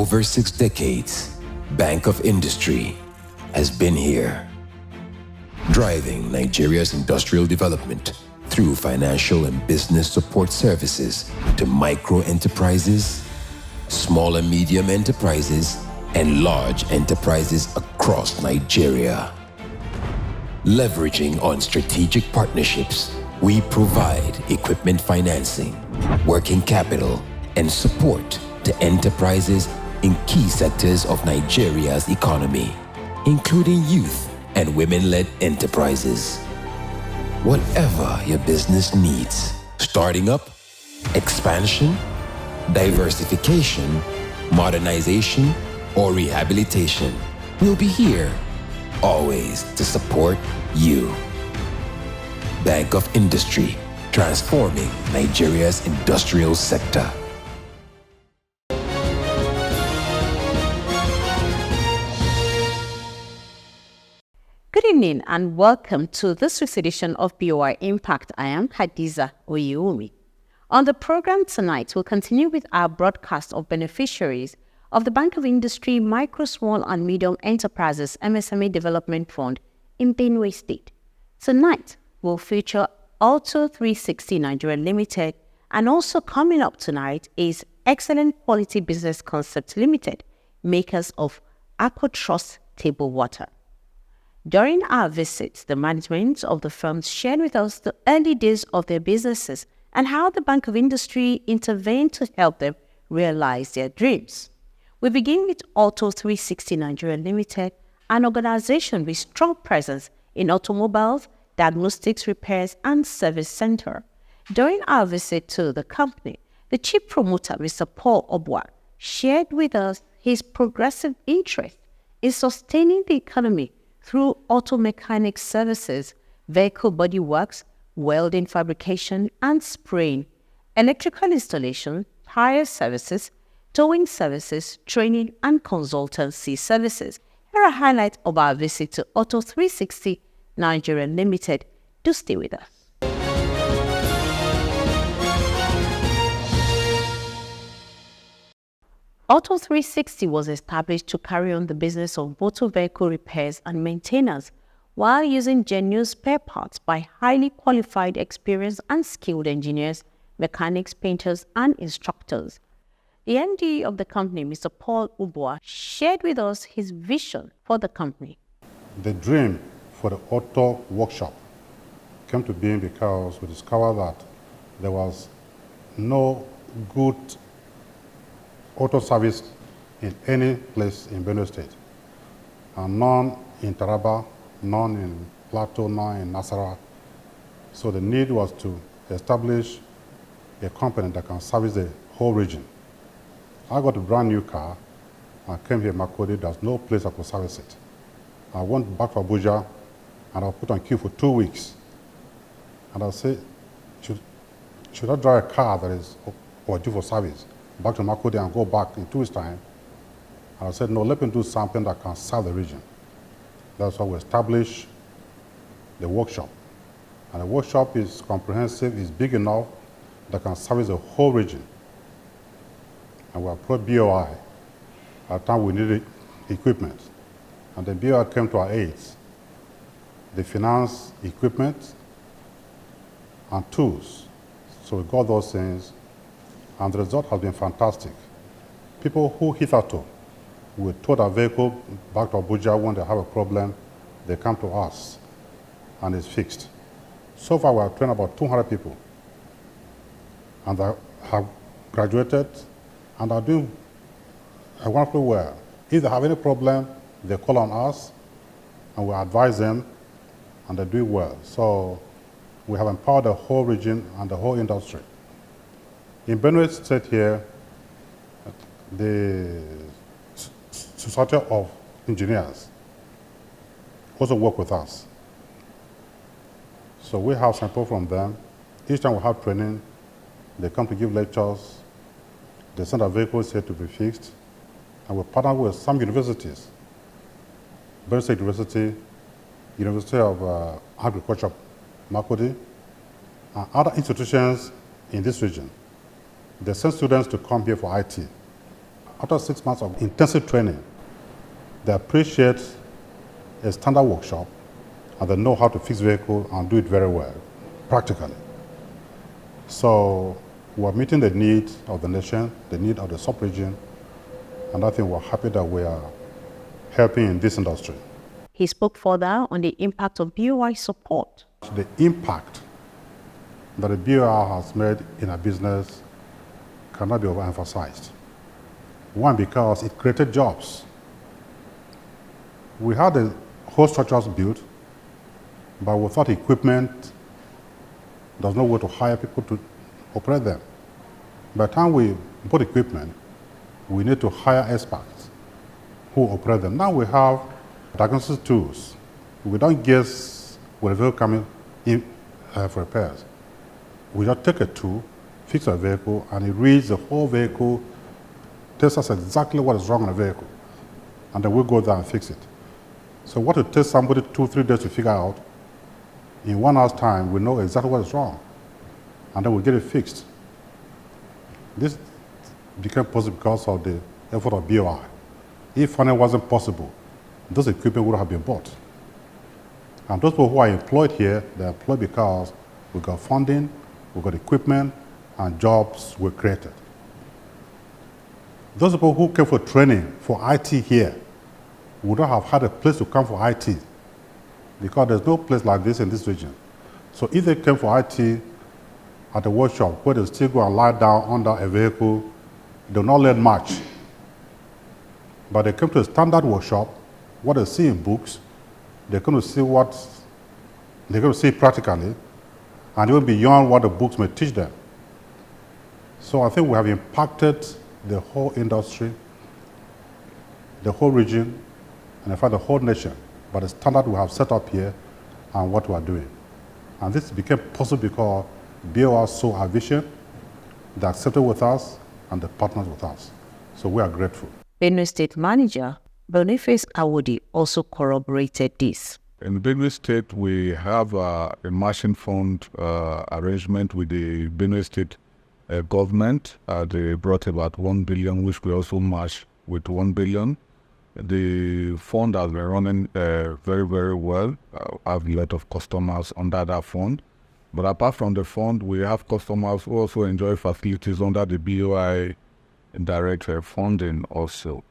over 6 decades, Bank of Industry has been here, driving Nigeria's industrial development through financial and business support services to micro enterprises, small and medium enterprises, and large enterprises across Nigeria. Leveraging on strategic partnerships, we provide equipment financing, working capital, and support to enterprises in key sectors of Nigeria's economy, including youth and women-led enterprises. Whatever your business needs, starting up, expansion, diversification, modernization, or rehabilitation, we'll be here, always to support you. Bank of Industry, transforming Nigeria's industrial sector. Good evening and welcome to this week's edition of BOI Impact. I am Hadiza Oyewumi. On the program tonight, we'll continue with our broadcast of beneficiaries of the Bank of Industry Micro, Small and Medium Enterprises MSME Development Fund in Benue State. Tonight, we'll feature Auto 360 Nigeria Ltd, and also coming up tonight is Excellent Quality Business Concept Limited, makers of Aquatrust Table Water. During our visits, the management of the firms shared with us the early days of their businesses and how the Bank of Industry intervened to help them realize their dreams. We begin with Auto 360 Nigeria Ltd, an organization with strong presence in automobiles, diagnostics, repairs, and service center. During our visit to the company, the chief promoter, Mr. Paul Obwa, shared with us his progressive interest in sustaining the economy through auto mechanic services, vehicle body works, welding fabrication and spraying, electrical installation, tire services, towing services, training and consultancy services. Here are highlights of our visit to Auto 360 Nigeria Ltd. Do stay with us. Auto 360 was established to carry on the business of motor vehicle repairs and maintenance while using genuine spare parts by highly qualified, experienced and skilled engineers, mechanics, painters and instructors. The MD of the company, Mr. Paul Obwa, shared with us his vision for the company. The dream for the auto workshop came to being because we discovered that there was no good auto service in any place in Benue State, and none in Taraba, none in Plateau, none in Nasarawa. So the need was to establish a company that can service the whole region. I got a brand new car. I came here in Makodi. There's no place I could service it. I went back to Abuja and I was put on queue for 2 weeks. And I said, should I drive a car that is due for service back to Makodi and go back in 2 weeks' time? And I said, no, let me do something that can serve the region. That's why we established the workshop. And the workshop is comprehensive, is big enough that can service the whole region. And we approached BOI. At the time we needed equipment. And then BOI came to our aid. They financed equipment and tools. So we got those things, and the result has been fantastic. People who hitherto we tow their vehicle back to Abuja when they have a problem, they come to us and it's fixed. So far we have trained about 200 people, and they have graduated and are doing wonderfully well. If they have any problem, they call on us and we advise them, and they do well. So we have empowered the whole region and the whole industry. In Benue State here, the Society of Engineers also work with us. So we have some people from them. Each time we have training, they come to give lectures, they send our vehicles here to be fixed, and we partner with some universities. Benue State University, University of Agriculture, Makodi, and other institutions in this region. They send students to come here for IT. after 6 months of intensive training, they appreciate a standard workshop and they know how to fix vehicles and do it very well, practically. So we're meeting the need of the nation, the need of the sub-region, and I think we're happy that we are helping in this industry. He spoke further on the impact of BOI support. The impact that the BOI has made in our business cannot be overemphasized. One, because it created jobs. We had the whole structures built, but without equipment, there's no way to hire people to operate them. By the time we put equipment, we need to hire experts who operate them. Now we have diagnosis tools. We don't guess when a vehicle coming in for repairs. We just take a tool, fix a vehicle, and it reads the whole vehicle, tells us exactly what is wrong in the vehicle, and then we go there and fix it. So what it takes somebody 2-3 days to figure out, in 1 hour's time, we know exactly what is wrong, and then we get it fixed. This became possible because of the effort of BOI. If funding wasn't possible, those equipment would have been bought. And those people who are employed here, they're employed because we got funding, we got equipment, and jobs were created. Those people who came for training for IT here would not have had a place to come for IT because there's no place like this in this region. So if they came for IT at the workshop where they still go and lie down under a vehicle, they will not learn much. But they came to a standard workshop, what they see in books, they're going to see what they're going to see practically, and even beyond what the books may teach them. So I think we have impacted the whole industry, the whole region, and in fact the whole nation by the standard we have set up here and what we are doing. And this became possible because BOI saw our vision, they accepted with us, and they partnered with us. So we are grateful. Benue State Manager Boniface Awodi also corroborated this. In Benue State, we have a matching fund arrangement with the Benue State government. They brought about 1 billion, which we also match with 1 billion. The fund has been running very, very well. I have a lot of customers under that fund. But apart from the fund, we have customers who also enjoy facilities under the BOI direct funding also.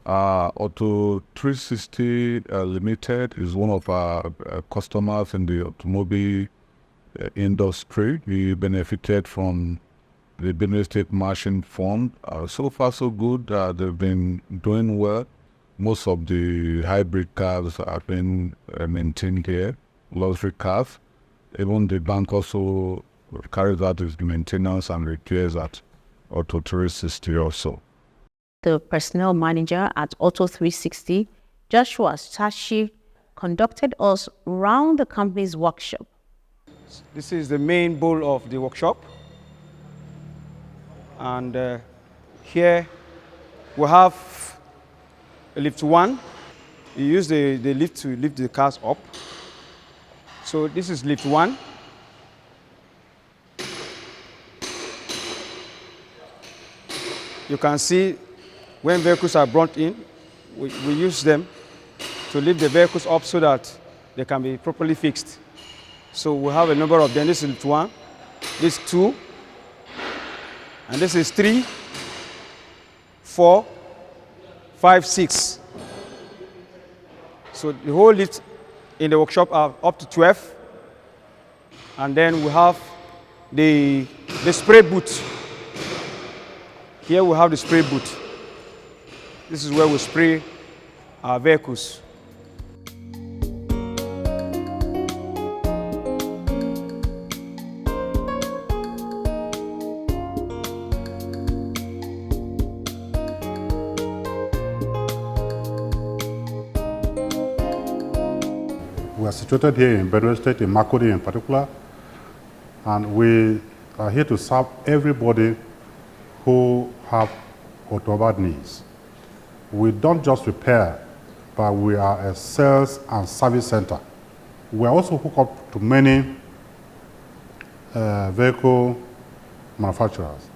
Auto 360 Limited is one of our customers in the automobile industry. We benefited from the Benue State Matching Fund. So far, so good. They've been doing well. Most of the hybrid cars have been maintained here, luxury cars. Even the bank also carries out its maintenance and repairs at Auto 360 also. The personnel manager at Auto 360, Joshua Sashi, conducted us round the company's workshop. This is the main bowl of the workshop. And here we have a lift 1. You use the lift to lift the cars up. So this is lift 1. You can see when vehicles are brought in, we use them to lift the vehicles up so that they can be properly fixed. So we have a number of them. This is lift 1, this is 2, and this is 3, 4, 5, 6. So the whole lift in the workshop are up to 12. And then we have the spray booth. Here we have the spray booth. This is where we spray our vehicles. We are situated here in Benue State, in Makurdi in particular, and we are here to serve everybody who have automobile needs. We don't just repair, but we are a sales and service center. We are also hooked up to many vehicle manufacturers.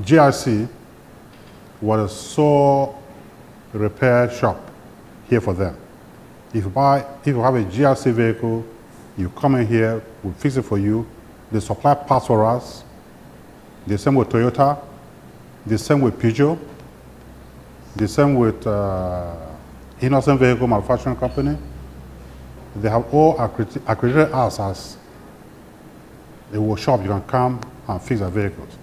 GIC was a sole repair shop here for them. If you have a GRC vehicle, you come in here, we'll fix it for you. They supply parts for us. The same with Toyota. The same with Peugeot. The same with Innocent Vehicle Manufacturing Company. They have all accredited us as a workshop you can come and fix their vehicles.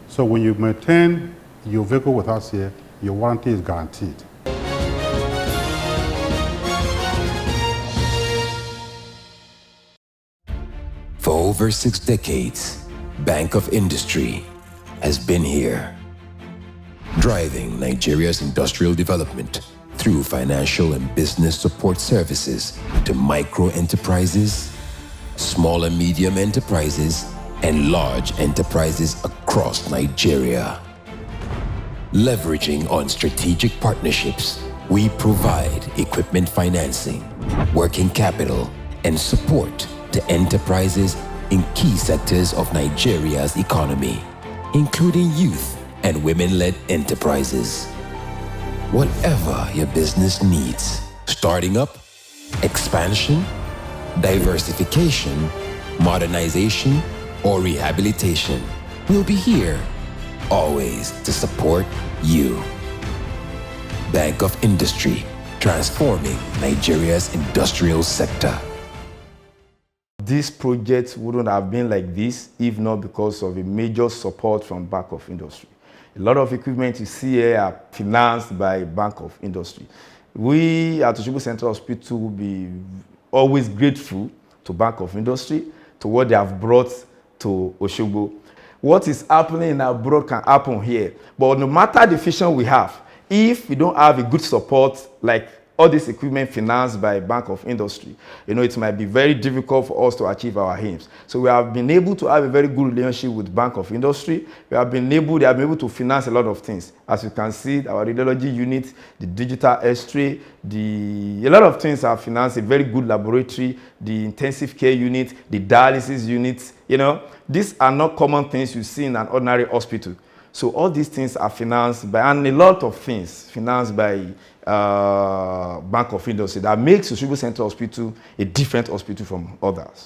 So when you maintain your vehicle with us here, your warranty is guaranteed. For over 6 decades, Bank of Industry has been here, driving Nigeria's industrial development through financial and business support services to micro enterprises, small and medium enterprises, and large enterprises across Nigeria. Leveraging on strategic partnerships, we provide equipment financing, working capital, and support to enterprises in key sectors of Nigeria's economy, including youth and women-led enterprises. Whatever your business needs, starting up, expansion, diversification, modernization, or rehabilitation, we'll be here, always to support you. Bank of Industry, transforming Nigeria's industrial sector. This project wouldn't have been like this if not because of a major support from Bank of Industry. A lot of equipment you see here are financed by Bank of Industry. We at Osogbo Central Hospital will be always grateful to Bank of Industry, to what they have brought to Osogbo. What is happening abroad can happen here. But no matter the vision we have, if we don't have a good support like all this equipment financed by Bank of Industry, it might be very difficult for us to achieve our aims. So we have been able to have a very good relationship with Bank of Industry. They have been able to finance a lot of things. As you can see, our radiology unit, the digital X-ray, a lot of things are financed, a very good laboratory, the intensive care unit, the dialysis units. These are not common things you see in an ordinary hospital. So all these things are financed by, and a lot of things financed by Bank of Industry that makes Osogbo Central Hospital a different hospital from others.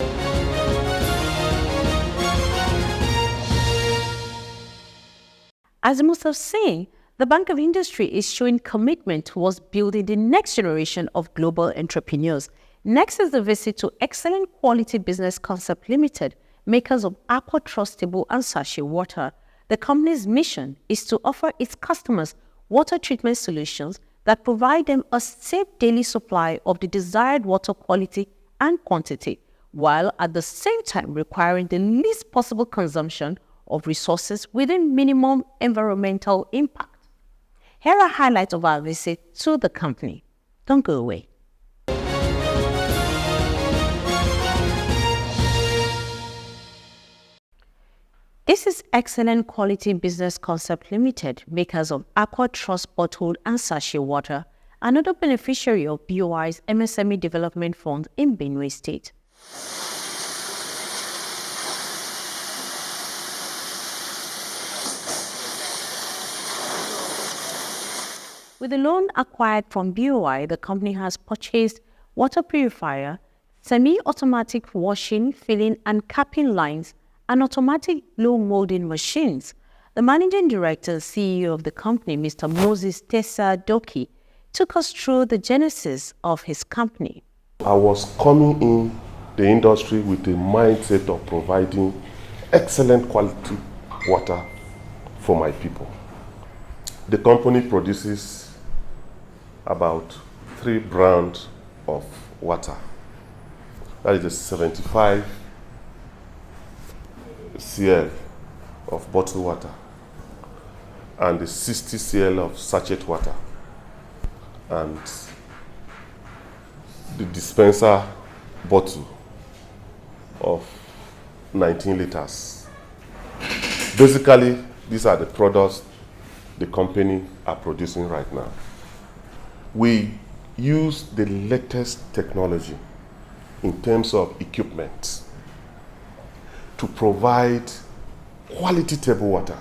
As you must have seen, the Bank of Industry is showing commitment towards building the next generation of global entrepreneurs. Next is the visit to Excellent Quality Business Concept Limited, makers of Aquatrust and sachet water. The company's mission is to offer its customers water treatment solutions that provide them a safe daily supply of the desired water quality and quantity, while at the same time requiring the least possible consumption of resources within minimum environmental impact. Here are highlights of our visit to the company. Don't go away. This is Excellent Quality Business Concept Limited, makers of Aquatrust bottled and sachet water, another beneficiary of BOI's MSME Development Fund in Benue State. With the loan acquired from BOI, the company has purchased water purifier, semi-automatic washing, filling and capping lines, and automatic blow molding machines. The managing director and CEO of the company, Mr. Moses Tessa Doki, took us through the genesis of his company. I was coming in the industry with the mindset of providing excellent quality water for my people. The company produces about 3 brands of water. That is the 75 cl of bottled water and the 60 cl of sachet water and the dispenser bottle of 19 liters. Basically, these are the products the company are producing right now. We use the latest technology in terms of equipment to provide quality table water.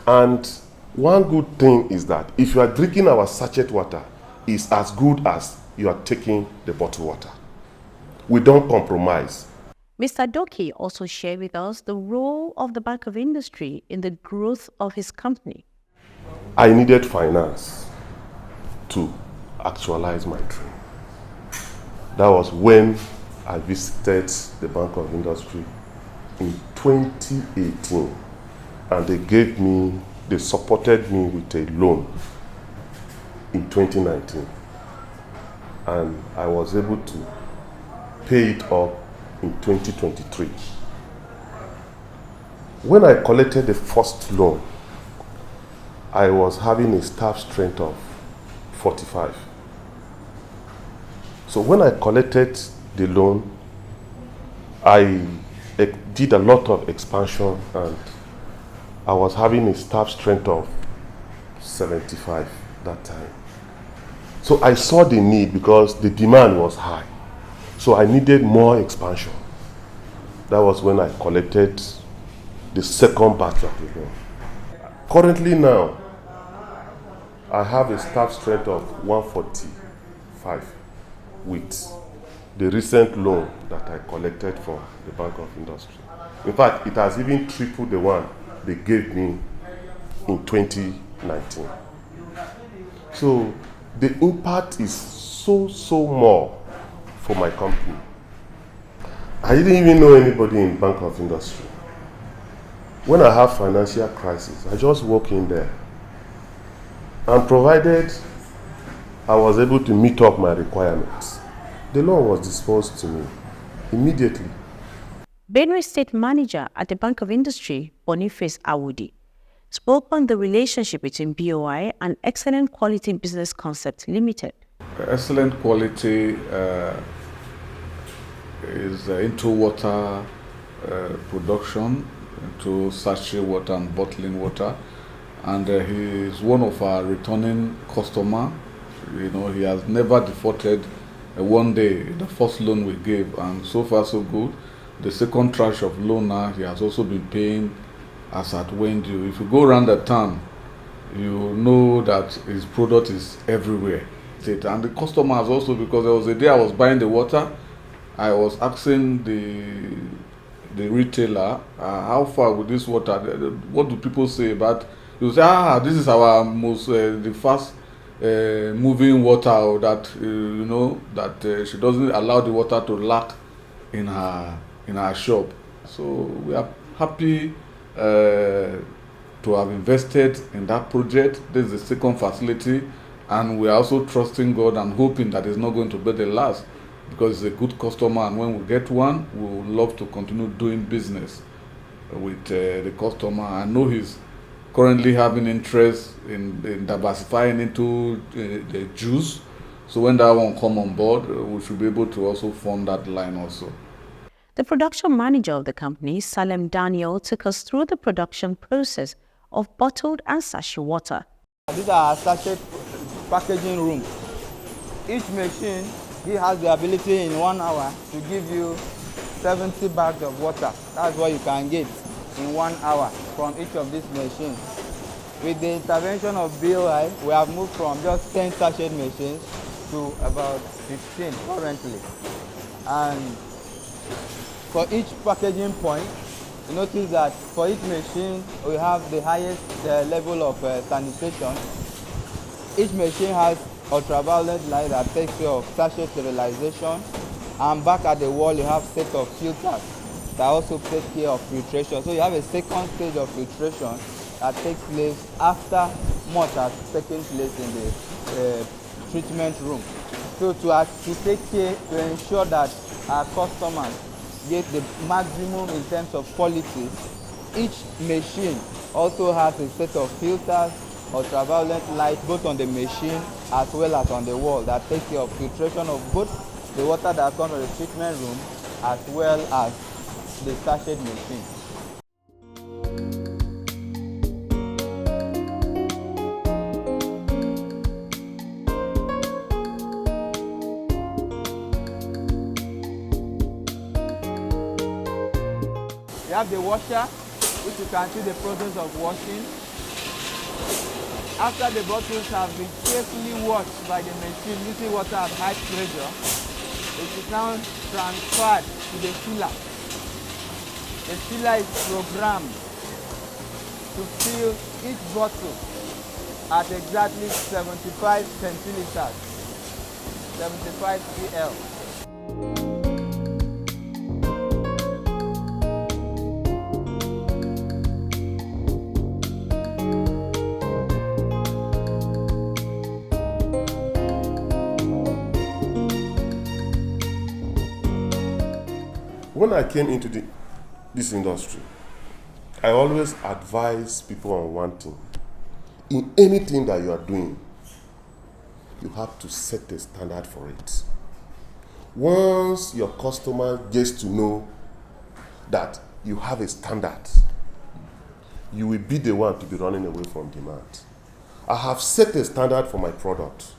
And One good thing is that if you are drinking our sachet water, it's as good as you are taking the bottled water. We don't compromise. Mr. Doki also shared with us the role of the Bank of Industry in the growth of his company. I needed finance to actualize my dream. That was when I visited the Bank of Industry in 2018, and they supported me with a loan in 2019, and I was able to pay it up in 2023. When I collected the first loan, I was having a staff strength of 45. So when I collected the loan, I did a lot of expansion, and I was having a staff strength of 75 that time. So I saw the need because the demand was high. So I needed more expansion. That was when I collected the second batch of the loan. Currently now, I have a staff strength of 145 with the recent loan that I collected from the Bank of Industry. In fact, it has even tripled the one they gave me in 2019. So the impact is so more for my company. I didn't even know anybody in Bank of Industry. When I have financial crisis, I just walk in there. And provided I was able to meet up my requirements, the loan was disbursed to me immediately. Benue State Manager at the Bank of Industry, Boniface Awudi, spoke on the relationship between BOI and Excellent Quality Business Concept Limited. Excellent Quality is into water production, into sachet water and bottling water, and he is one of our returning customer. You know, he has never defaulted one day the first loan we gave, and so far so good. The second tranche of loan now, he has also been paying as at when due. If you go around the town, you know that his product is everywhere. And the customers also, because there was a day I was buying the water, I was asking the retailer, how far with this water? What do people say about? You say, this is our most the fast moving water that you know that she doesn't allow the water to lack in her shop. So we are happy to have invested in that project. This is the second facility, and we are also trusting God and hoping that it's not going to be the last, because it's a good customer, and when we get one, we would love to continue doing business with the customer. I know he's currently having interest in diversifying into the juice, so when that one come on board, we should be able to also form that line also. The production manager of the company, Salem Daniel, took us through the production process of bottled and sachet water. These are sachet packaging room. Each machine has the ability in 1 hour to give you 70 bags of water. That's what you can get in 1 hour from each of these machines. With the intervention of BOI, we have moved from just 10 sachet machines to about 15 currently. And for each packaging point, you notice that for each machine, we have the highest level of sanitation. Each machine has ultraviolet light that takes care of sachet sterilization, and back at the wall you have a set of filters that also take care of filtration. So you have a second stage of filtration that takes place after much has taken place in the treatment room. So to take care, to ensure that our customers get the maximum in terms of quality, each machine also has a set of filters, ultraviolet light, both on the machine as well as on the wall, that take care of filtration of both the water that comes from the treatment room as well as the sachet machine. You have the washer, which you can see the process of washing. After the bottles have been carefully washed by the machine using water at high pressure, it is now transferred to the filler. The filler is programmed to fill each bottle at exactly 75 centiliters, 75 cl. When I came into this industry, I always advise people on one thing. In anything that you are doing, you have to set a standard for it. Once your customer gets to know that you have a standard, you will be the one to be running away from demand. I have set a standard for my product,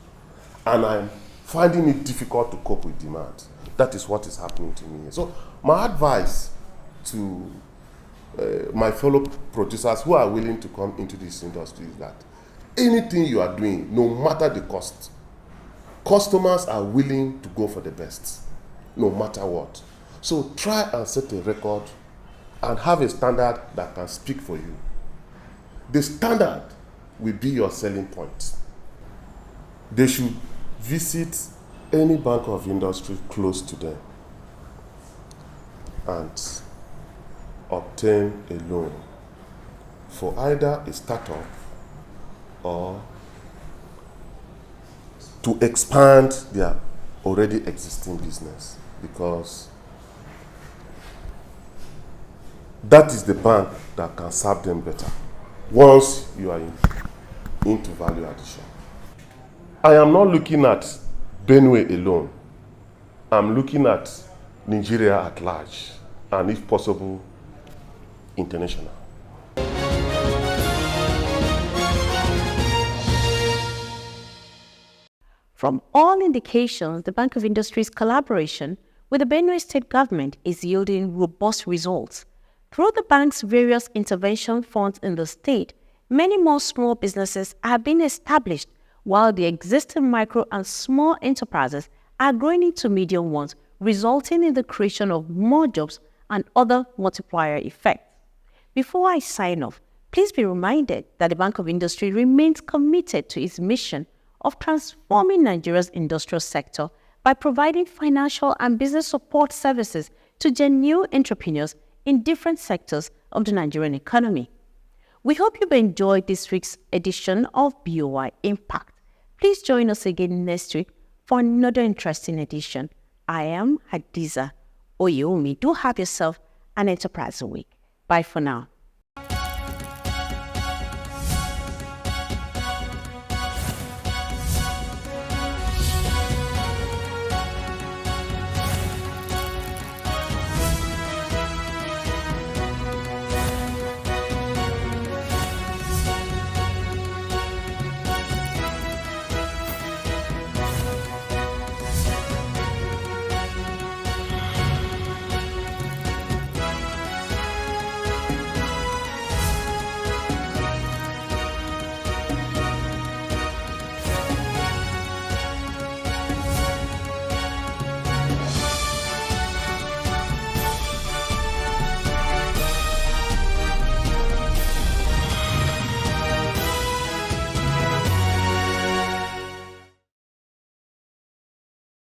and I'm finding it difficult to cope with demand. That is what is happening to me. So my advice to my fellow producers who are willing to come into this industry is that anything you are doing, no matter the cost, customers are willing to go for the best, no matter what. So try and set a record and have a standard that can speak for you. The standard will be your selling point. They should visit any bank of industry close to them and obtain a loan for either a startup or to expand their already existing business, because that is the bank that can serve them better once you are into value addition. I am not looking at Benue alone. I'm looking at Nigeria at large, and if possible, international. From all indications, the Bank of Industry's collaboration with the Benue State government is yielding robust results. Through the bank's various intervention funds in the state, many more small businesses are being established, while the existing micro and small enterprises are growing into medium ones, resulting in the creation of more jobs and other multiplier effects. Before I sign off, please be reminded that the Bank of Industry remains committed to its mission of transforming Nigeria's industrial sector by providing financial and business support services to genuine entrepreneurs in different sectors of the Nigerian economy. We hope you've enjoyed this week's edition of BOI Impact. Please join us again next week for another interesting edition. I am Hadiza Oyewumi. Do have yourself an enterprising week. Bye for now.